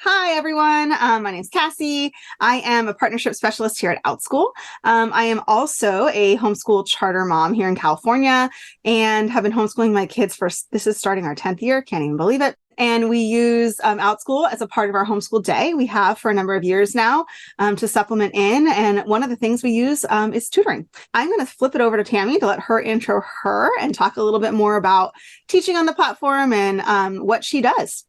Hi, everyone. My name is Cassie. I am a partnership specialist here at OutSchool. I am also a homeschool charter mom here in California and have been homeschooling my kids for, this is starting our 10th year. Can't even believe it. And we use OutSchool as a part of our homeschool day. We have for a number of years now to supplement in. And one of the things we use is tutoring. I'm going to flip it over to Tammy to let her intro her and talk a little bit more about teaching on the platform and what she does.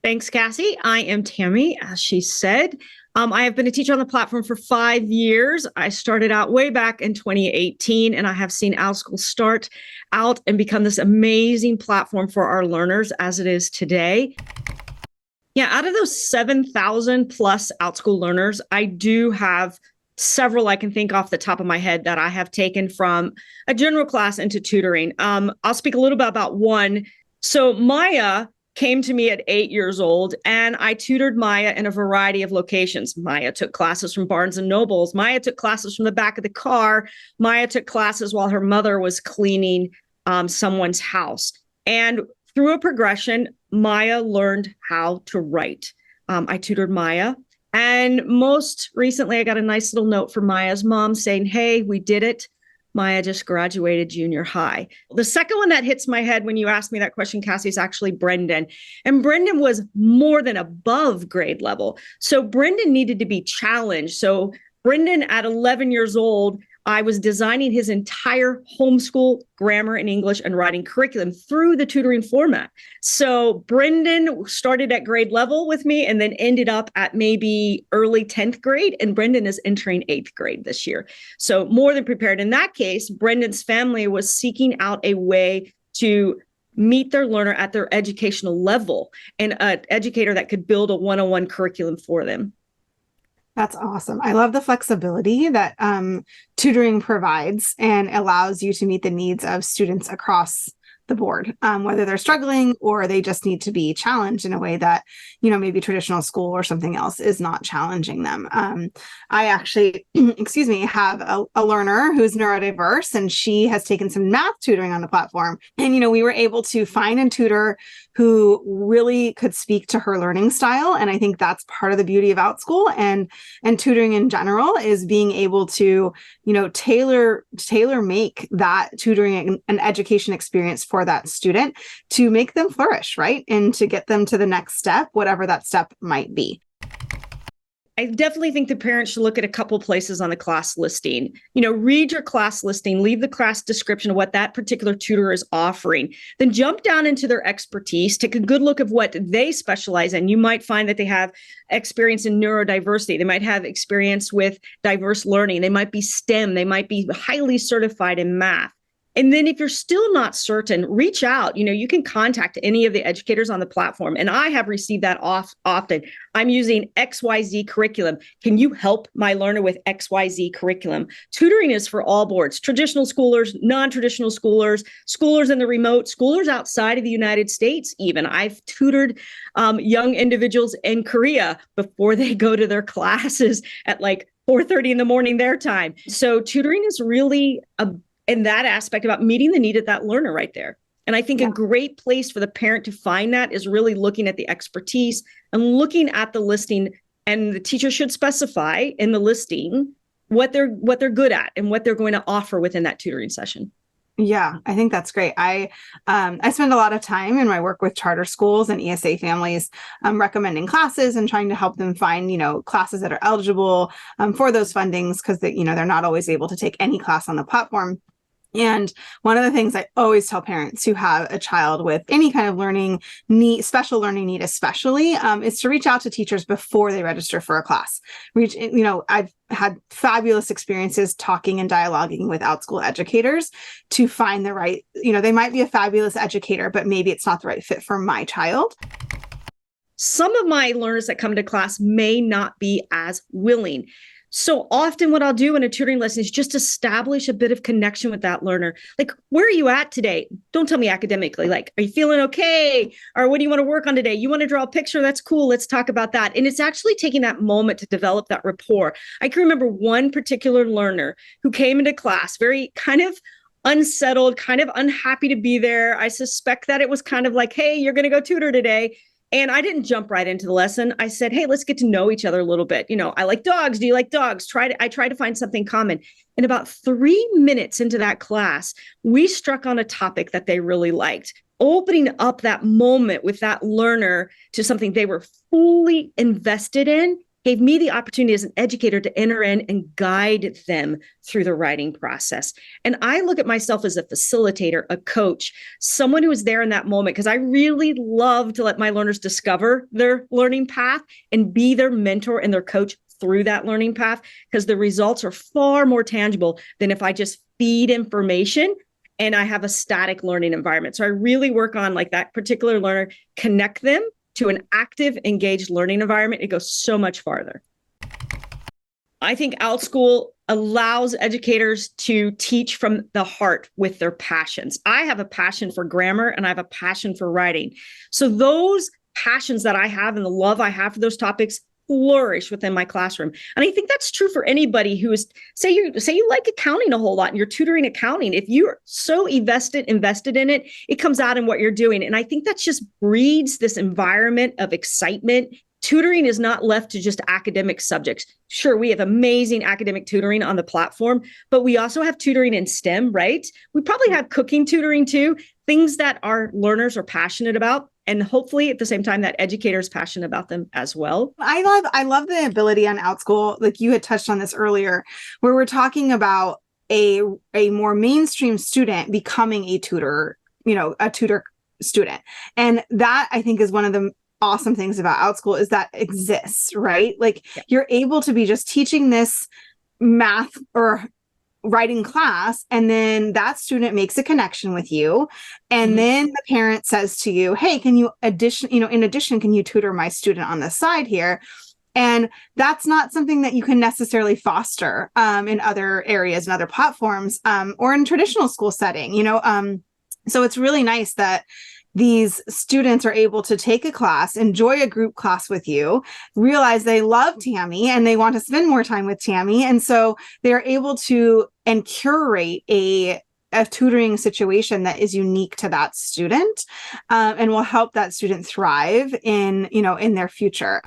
Thanks, Cassie. I am Tammy, as she said. I have been a teacher on the platform for 5 years. I started out way back in 2018, and I have seen OutSchool start out and become this amazing platform for our learners as it is today. Yeah, out of those 7,000 plus OutSchool learners, I do have several I can think off the top of my head that I have taken from a general class into tutoring. I'll speak a little bit about one. So Maya came to me at 8 years old, and I tutored Maya in a variety of locations. Maya took classes from Barnes and Nobles. Maya took classes from the back of the car. Maya took classes while her mother was cleaning someone's house. And through a progression, Maya learned how to write. I tutored Maya. And most recently, I got a nice little note from Maya's mom saying, "Hey, we did it. Maya just graduated junior high." The second one that hits my head when you asked me that question, Cassie, is actually Brendan. And Brendan was more than above grade level. So Brendan needed to be challenged. So Brendan, at 11 years old, I was designing his entire homeschool grammar and English and writing curriculum through the tutoring format. So Brendan started at grade level with me and then ended up at maybe early 10th grade. And Brendan is entering 8th grade this year. So more than prepared. In that case, Brendan's family was seeking out a way to meet their learner at their educational level and an educator that could build a one-on-one curriculum for them. That's awesome. I love the flexibility that tutoring provides and allows you to meet the needs of students across the board, whether they're struggling or they just need to be challenged in a way that, maybe traditional school or something else is not challenging them. I actually, excuse me, have a learner who's neurodiverse, and she has taken some math tutoring on the platform. And, we were able to find a tutor who really could speak to her learning style. And I think that's part of the beauty of OutSchool and tutoring in general, is being able to, tailor make that tutoring and education experience for that student to make them flourish, right? And to get them to the next step, whatever that step might be. I definitely think the parents should look at a couple places on the class listing. Read your class listing, leave the class description of what that particular tutor is offering, then jump down into their expertise, take a good look at what they specialize in. You might find that they have experience in neurodiversity. They might have experience with diverse learning. They might be STEM. They might be highly certified in math. And then if you're still not certain, reach out. You can contact any of the educators on the platform. And I have received that often. I'm using XYZ curriculum. Can you help my learner with XYZ curriculum? Tutoring is for all boards: traditional schoolers, non-traditional schoolers, schoolers in the remote, schoolers outside of the United States even. I've tutored young individuals in Korea before they go to their classes at like 4:30 in the morning their time. So tutoring is really in that aspect about meeting the need of that learner right there. And I think a great place for the parent to find that is really looking at the expertise and looking at the listing. And the teacher should specify in the listing what they're good at and what they're going to offer within that tutoring session. Yeah, I think that's great. I spend a lot of time in my work with charter schools and ESA families, recommending classes and trying to help them find, classes that are eligible for those fundings, because they're not always able to take any class on the platform. And one of the things I always tell parents who have a child with any kind of learning need, special learning need especially, is to reach out to teachers before they register for a class. I've had fabulous experiences talking and dialoguing with OutSchool educators to find the right, they might be a fabulous educator, but maybe it's not the right fit for my child. Some of my learners that come to class may not be as willing. So often what I'll do in a tutoring lesson is just establish a bit of connection with that learner. Like, where are you at today? Don't tell me academically, like, are you feeling okay? Or what do you want to work on today? You want to draw a picture? That's cool. Let's talk about that. And it's actually taking that moment to develop that rapport. I can remember one particular learner who came into class very kind of unsettled, kind of unhappy to be there. I suspect that it was kind of like, hey, you're going to go tutor today. And I didn't jump right into the lesson. I said, hey, let's get to know each other a little bit. I like dogs. Do you like dogs? I try to find something common. And about 3 minutes into that class, we struck on a topic that they really liked, opening up that moment with that learner to something they were fully invested in. Gave me the opportunity as an educator to enter in and guide them through the writing process. And I look at myself as a facilitator, a coach, someone who is there in that moment, because I really love to let my learners discover their learning path and be their mentor and their coach through that learning path, because the results are far more tangible than if I just feed information and I have a static learning environment. So I really work on like that particular learner, connect them to an active, engaged learning environment. It goes so much farther. I think OutSchool allows educators to teach from the heart with their passions. I have a passion for grammar and I have a passion for writing. So those passions that I have and the love I have for those topics flourish within my classroom. And I think that's true for anybody who is, say you like accounting a whole lot and you're tutoring accounting. If you're so invested in it, it comes out in what you're doing. And I think that just breeds this environment of excitement. Tutoring is not left to just academic subjects. Sure, we have amazing academic tutoring on the platform, but we also have tutoring in STEM, right? We probably have cooking tutoring too, things that our learners are passionate about. And hopefully at the same time that educators are passionate about them as well. I love the ability on OutSchool, like you had touched on this earlier, where we're talking about a more mainstream student becoming a tutor, a tutor student. And that I think is one of the awesome things about OutSchool is that exists, right? Like you're able to be just teaching this math or writing class, and then that student makes a connection with you, and then the parent says to you, hey, can you in addition, can you tutor my student on the side here? And that's not something that you can necessarily foster in other areas and other platforms or in traditional school setting, so it's really nice that these students are able to take a class, enjoy a group class with you, realize they love Tammy and they want to spend more time with Tammy. And so they're able to and curate a tutoring situation that is unique to that student and will help that student thrive in their future.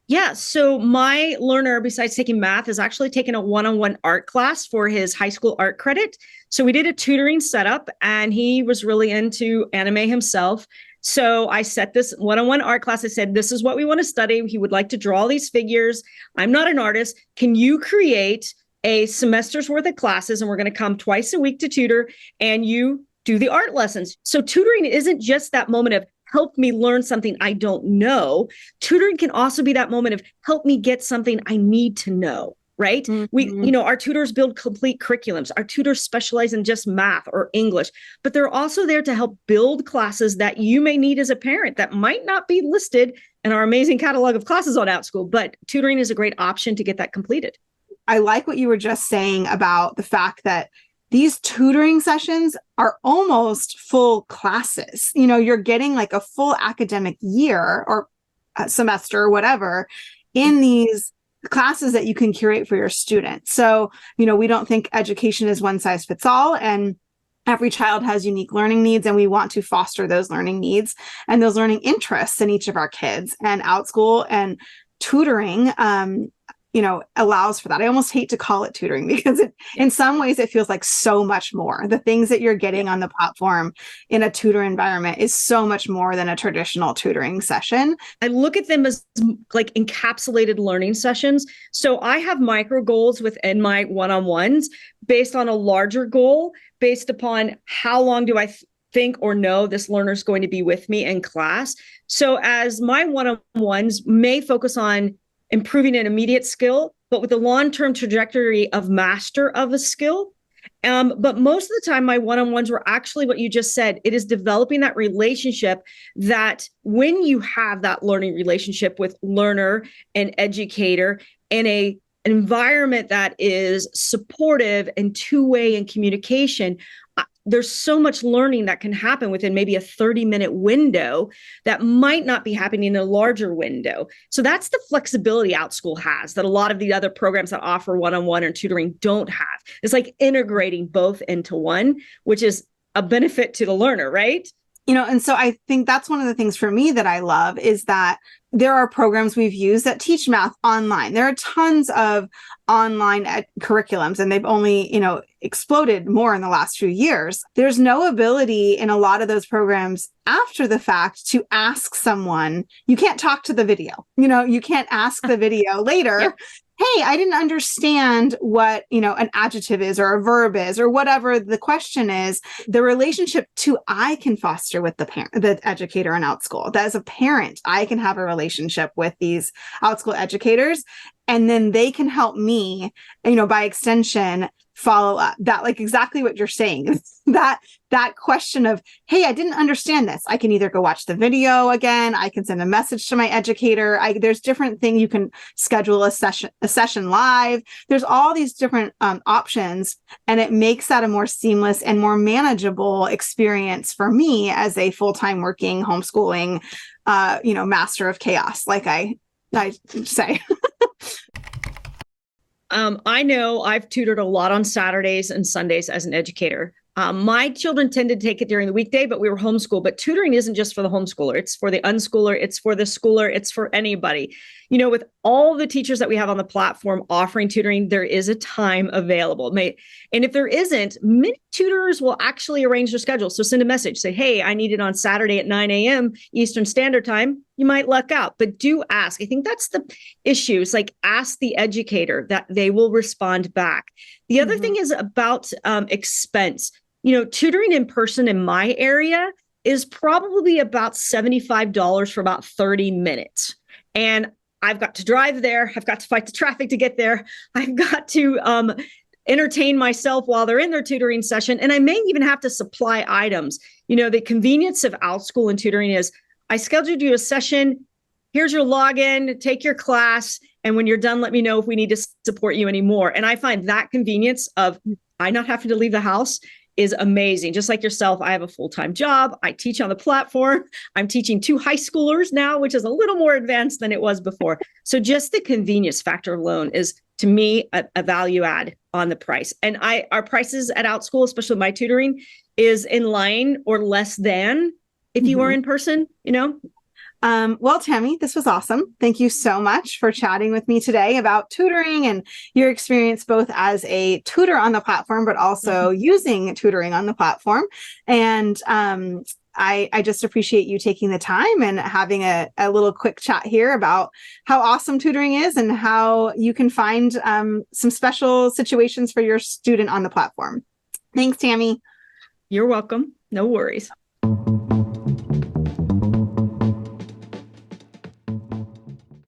Yeah. So my learner, besides taking math, has actually taken a one-on-one art class for his high school art credit. So we did a tutoring setup and he was really into anime himself. So I set this one-on-one art class. I said, this is what we want to study. He would like to draw these figures. I'm not an artist. Can you create a semester's worth of classes? And we're going to come twice a week to tutor and you do the art lessons. So tutoring isn't just that moment of help me learn something I don't know. Tutoring can also be that moment of help me get something I need to know, right? Our tutors build complete curriculums. Our tutors specialize in just math or English, but they're also there to help build classes that you may need as a parent that might not be listed in our amazing catalog of classes on OutSchool, but tutoring is a great option to get that completed. I like what you were just saying about the fact that these tutoring sessions are almost full classes. You're getting like a full academic year or a semester or whatever in these classes that you can curate for your students. So, we don't think education is one size fits all, and every child has unique learning needs, and we want to foster those learning needs and those learning interests in each of our kids. And OutSchool and tutoring allows for that. I almost hate to call it tutoring because in some ways it feels like so much more. The things that you're getting on the platform in a tutor environment is so much more than a traditional tutoring session. I look at them as like encapsulated learning sessions. So I have micro goals within my one-on-ones based on a larger goal, based upon how long do I think or know this learner is going to be with me in class. So as my one-on-ones may focus on improving an immediate skill, but with a long-term trajectory of master of a skill. But most of the time, my one-on-ones were actually what you just said. It is developing that relationship that when you have that learning relationship with learner and educator in an environment that is supportive and two-way in communication, there's so much learning that can happen within maybe a 30-minute window that might not be happening in a larger window. So that's the flexibility OutSchool has that a lot of the other programs that offer one-on-one or tutoring don't have. It's like integrating both into one, which is a benefit to the learner, right? And so I think that's one of the things for me that I love is that there are programs we've used that teach math online. There are tons of online curriculums, and they've only, exploded more in the last few years. There's no ability in a lot of those programs after the fact to ask someone. You can't talk to the video. You can't ask the video later. Yep. Hey, I didn't understand what, an adjective is or a verb is or whatever the question is. The relationship I can foster with the educator in OutSchool. That as a parent, I can have a relationship with these OutSchool educators, and then they can help me, by extension, follow up. That, like, exactly what you're saying, that question of, hey, I didn't understand this. I can either go watch the video again. I can send a message to my educator. There's different things. You can schedule a session live. There's all these different options, and it makes that a more seamless and more manageable experience for me as a full-time working homeschooling, master of chaos, like I say. I know I've tutored a lot on Saturdays and Sundays as an educator. My children tended to take it during the weekday, but we were homeschooled. But tutoring isn't just for the homeschooler. It's for the unschooler. It's for the schooler. It's for anybody. With all the teachers that we have on the platform offering tutoring, there is a time available. And if there isn't, many tutors will actually arrange their schedule. So send a message, say, hey, I need it on Saturday at 9 a.m. Eastern Standard Time. You might luck out, but do ask. I think that's the issue. It's like, ask the educator that they will respond back. The other thing is about expense. Tutoring in person in my area is probably about $75 for about 30 minutes. And I've got to drive there. I've got to fight the traffic to get there. I've got to entertain myself while they're in their tutoring session. And I may even have to supply items. The convenience of OutSchool and tutoring is, I scheduled you a session. Here's your login, take your class. And when you're done, let me know if we need to support you anymore. And I find that convenience of I not having to leave the house is amazing. Just like yourself, I have a full-time job. I teach on the platform. I'm teaching 2 high schoolers now, which is a little more advanced than it was before. So just the convenience factor alone is, to me, a value add on the price. And our prices at OutSchool, especially my tutoring, is in line or less than if you were in person, Well, Tammy, this was awesome. Thank you so much for chatting with me today about tutoring and your experience both as a tutor on the platform, but also using tutoring on the platform. And I just appreciate you taking the time and having a little quick chat here about how awesome tutoring is and how you can find some special situations for your student on the platform. Thanks, Tammy. You're welcome. No worries.